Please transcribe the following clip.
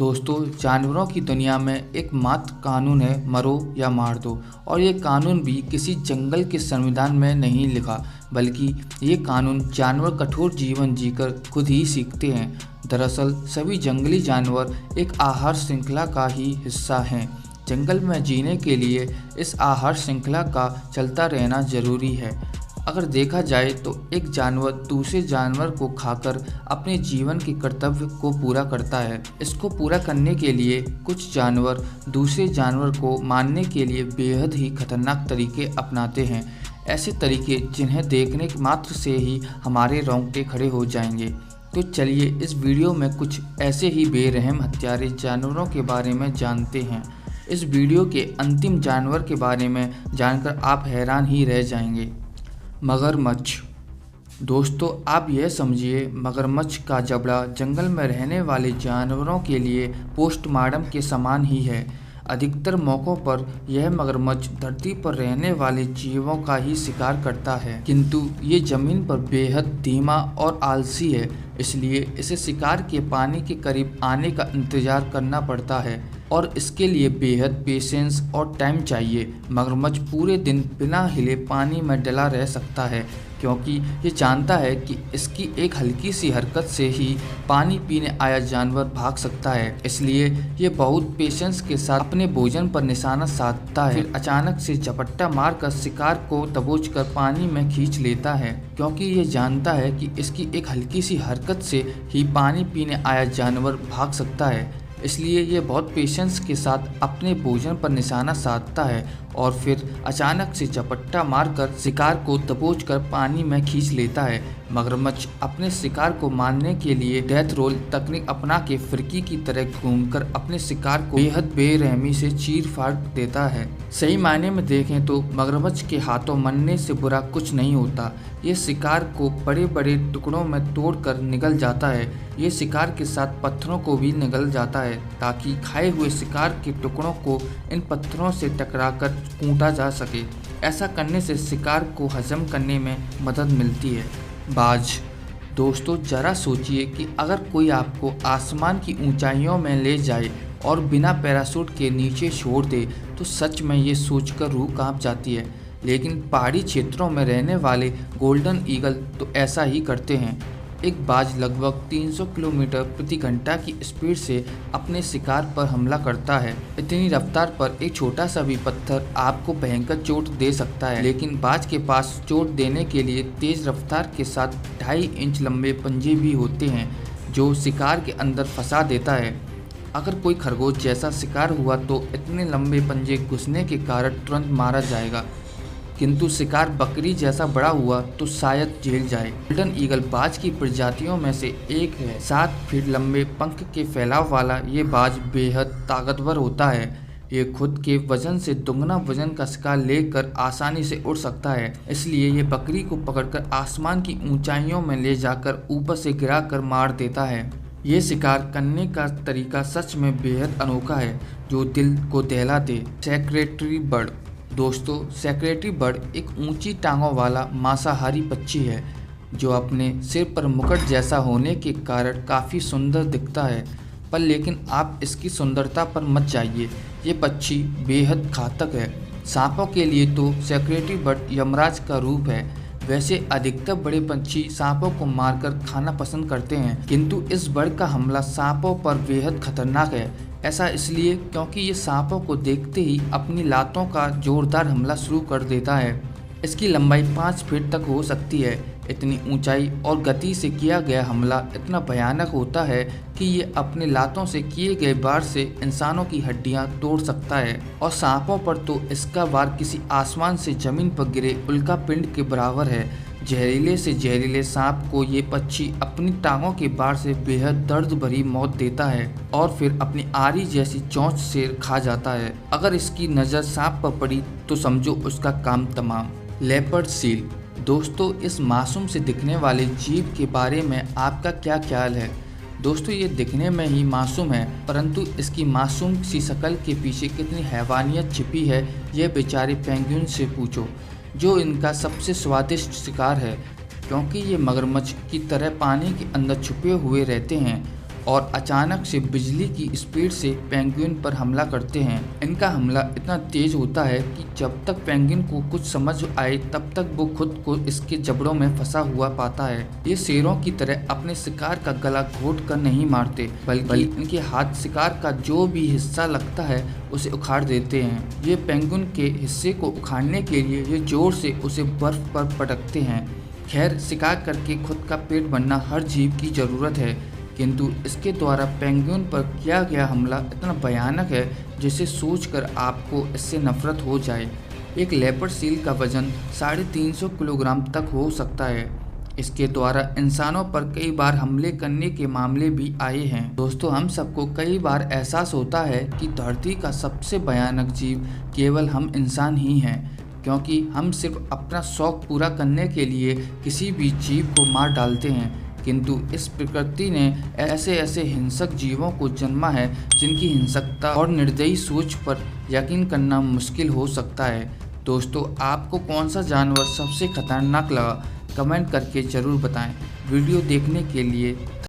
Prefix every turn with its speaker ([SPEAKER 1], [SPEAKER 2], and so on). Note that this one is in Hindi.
[SPEAKER 1] दोस्तों, जानवरों की दुनिया में एकमात्र कानून है मरो या मार दो। और ये कानून भी किसी जंगल के संविधान में नहीं लिखा, बल्कि ये कानून जानवर कठोर जीवन जीकर खुद ही सीखते हैं। दरअसल सभी जंगली जानवर एक आहार श्रृंखला का ही हिस्सा हैं। जंगल में जीने के लिए इस आहार श्रृंखला का चलता रहना जरूरी है। अगर देखा जाए तो एक जानवर दूसरे जानवर को खाकर अपने जीवन के कर्तव्य को पूरा करता है। इसको पूरा करने के लिए कुछ जानवर दूसरे जानवर को मारने के लिए बेहद ही खतरनाक तरीके अपनाते हैं। ऐसे तरीके जिन्हें देखने मात्र से ही हमारे रोंगटे खड़े हो जाएंगे। तो चलिए इस वीडियो में कुछ ऐसे ही बेरहम हत्यारे जानवरों के बारे में जानते हैं। इस वीडियो के अंतिम जानवर के बारे में जानकर आप हैरान ही रह जाएंगे। मगरमच्छ। दोस्तों, आप यह समझिए, मगरमच्छ का जबड़ा जंगल में रहने वाले जानवरों के लिए पोस्टमार्टम के समान ही है। अधिकतर मौक़ों पर यह मगरमच्छ धरती पर रहने वाले जीवों का ही शिकार करता है, किंतु ये ज़मीन पर बेहद धीमा और आलसी है, इसलिए इसे शिकार के पानी के करीब आने का इंतज़ार करना पड़ता है और इसके लिए बेहद पेशेंस और टाइम चाहिए। मगरमच्छ पूरे दिन बिना हिले पानी में डला रह सकता है, क्योंकि ये जानता है कि इसकी एक हल्की सी हरकत से ही पानी पीने आया जानवर भाग सकता है। इसलिए ये बहुत पेशेंस के साथ अपने भोजन पर निशाना साधता है, फिर अचानक से झपट्टा मारकर शिकार को दबोचकर पानी में खींच लेता है, क्योंकि ये जानता है कि इसकी एक हल्की सी हरकत से ही पानी पीने आया जानवर भाग सकता है। इसलिए ये बहुत पेशेंस के साथ अपने भोजन पर निशाना साधता है और फिर अचानक से झपट्टा मारकर शिकार को दबोचकर पानी में खींच लेता है। मगरमच्छ अपने शिकार को मारने के लिए डेथ रोल तकनीक अपना के फिरकी की तरह घूमकर अपने शिकार को बेहद बेरहमी से चीर फाड़ देता है। सही मायने में देखें तो मगरमच्छ के हाथों मरने से बुरा कुछ नहीं होता। ये शिकार को बड़े बड़े टुकड़ों में तोड़कर निगल जाता है। ये शिकार के साथ पत्थरों को भी निगल जाता है, ताकि खाए हुए शिकार के टुकड़ों को इन पत्थरों से टकराकर कूटा जा सके। ऐसा करने से शिकार को हजम करने में मदद मिलती है। बाज। दोस्तों, जरा सोचिए कि अगर कोई आपको आसमान की ऊंचाइयों में ले जाए और बिना पैराशूट के नीचे छोड़ दे तो सच में ये सोचकर रूह कांप जाती है। लेकिन पहाड़ी क्षेत्रों में रहने वाले गोल्डन ईगल तो ऐसा ही करते हैं। एक बाज लगभग 300 किलोमीटर प्रति घंटा की स्पीड से अपने शिकार पर हमला करता है। इतनी रफ्तार पर एक छोटा सा भी पत्थर आपको भयंकर चोट दे सकता है, लेकिन बाज के पास चोट देने के लिए तेज रफ्तार के साथ 2.5 इंच लंबे पंजे भी होते हैं, जो शिकार के अंदर फंसा देता है। अगर कोई खरगोश जैसा शिकार हुआ तो इतने लंबे पंजे घुसने के कारण तुरंत मारा जाएगा, किंतु शिकार बकरी जैसा बड़ा हुआ तो शायद झेल जाए। गोल्डन ईगल बाज की प्रजातियों में से एक है। 7 फीट लंबे पंख के फैलाव वाला ये बाज बेहद ताकतवर होता है। ये खुद के वजन से दुगना वजन का शिकार लेकर आसानी से उड़ सकता है, इसलिए ये बकरी को पकड़कर आसमान की ऊंचाइयों में ले जाकर ऊपर से गिराकर मार देता है। ये शिकार करने का तरीका सच में बेहद अनोखा है, जो दिल को दहला दे। Secretary bird. दोस्तों, सेक्रेटरी बर्ड एक ऊंची टांगों वाला मांसाहारी पक्षी है, जो अपने सिर पर मुकुट जैसा होने के कारण काफ़ी सुंदर दिखता है। पर लेकिन आप इसकी सुंदरता पर मत जाइए, ये पक्षी बेहद घातक है। सांपों के लिए तो सेक्रेटरी बर्ड यमराज का रूप है। वैसे अधिकतर बड़े पंछी सांपों को मारकर खाना पसंद करते हैं, किंतु इस बर्ड का हमला सांपों पर बेहद खतरनाक है। ऐसा इसलिए क्योंकि ये सांपों को देखते ही अपनी लातों का जोरदार हमला शुरू कर देता है। इसकी लंबाई 5 फीट तक हो सकती है। इतनी ऊंचाई और गति से किया गया हमला इतना भयानक होता है कि ये अपने लातों से किए गए वार से इंसानों की हड्डियां तोड़ सकता है, और सांपों पर तो इसका वार किसी आसमान से जमीन पर गिरे उल्का पिंड के बराबर है। जहरीले से जहरीले सांप को ये पक्षी अपनी टांगों के बार से बेहद दर्द भरी मौत देता है और फिर अपनी आरी जैसी चोंच से खा जाता है। अगर इसकी नज़र सांप पर पड़ी तो समझो उसका काम तमाम। Leopard seal. दोस्तों, इस मासूम से दिखने वाले जीव के बारे में आपका क्या ख्याल है? दोस्तों, ये दिखने में ही मासूम है, परंतु इसकी मासूम सी शक्ल के पीछे कितनी हैवानियत छिपी है, यह बेचारे पेंगुइन से पूछो, जो इनका सबसे स्वादिष्ट शिकार है। क्योंकि ये मगरमच्छ की तरह पानी के अंदर छुपे हुए रहते हैं और अचानक से बिजली की स्पीड से पेंगुइन पर हमला करते हैं। इनका हमला इतना तेज होता है कि जब तक पेंगुइन को कुछ समझ आए तब तक वो खुद को इसके जबड़ों में फंसा हुआ पाता है। ये शेरों की तरह अपने शिकार का गला घोट कर नहीं मारते, बल्कि इनके हाथ शिकार का जो भी हिस्सा लगता है उसे उखाड़ देते हैं। ये पेंगुइन के हिस्से को उखाड़ने के लिए ये जोर से उसे बर्फ पर पटकते हैं। खैर, शिकार करके खुद का पेट भरना हर जीव की ज़रूरत है, किंतु इसके द्वारा पेंगुइन पर किया गया हमला इतना भयानक है जिसे सोचकर आपको इससे नफरत हो जाए। एक लेपर्ड सील का वजन 350 किलोग्राम तक हो सकता है। इसके द्वारा इंसानों पर कई बार हमले करने के मामले भी आए हैं। दोस्तों, हम सबको कई बार एहसास होता है कि धरती का सबसे भयानक जीव केवल हम इंसान ही हैं, क्योंकि हम सिर्फ अपना शौक पूरा करने के लिए किसी भी जीव को मार डालते हैं, किंतु इस प्रकृति ने ऐसे ऐसे हिंसक जीवों को जन्मा है जिनकी हिंसकता और निर्दयी सोच पर यकीन करना मुश्किल हो सकता है। दोस्तों, आपको कौन सा जानवर सबसे खतरनाक लगा, कमेंट करके ज़रूर बताएं। वीडियो देखने के लिए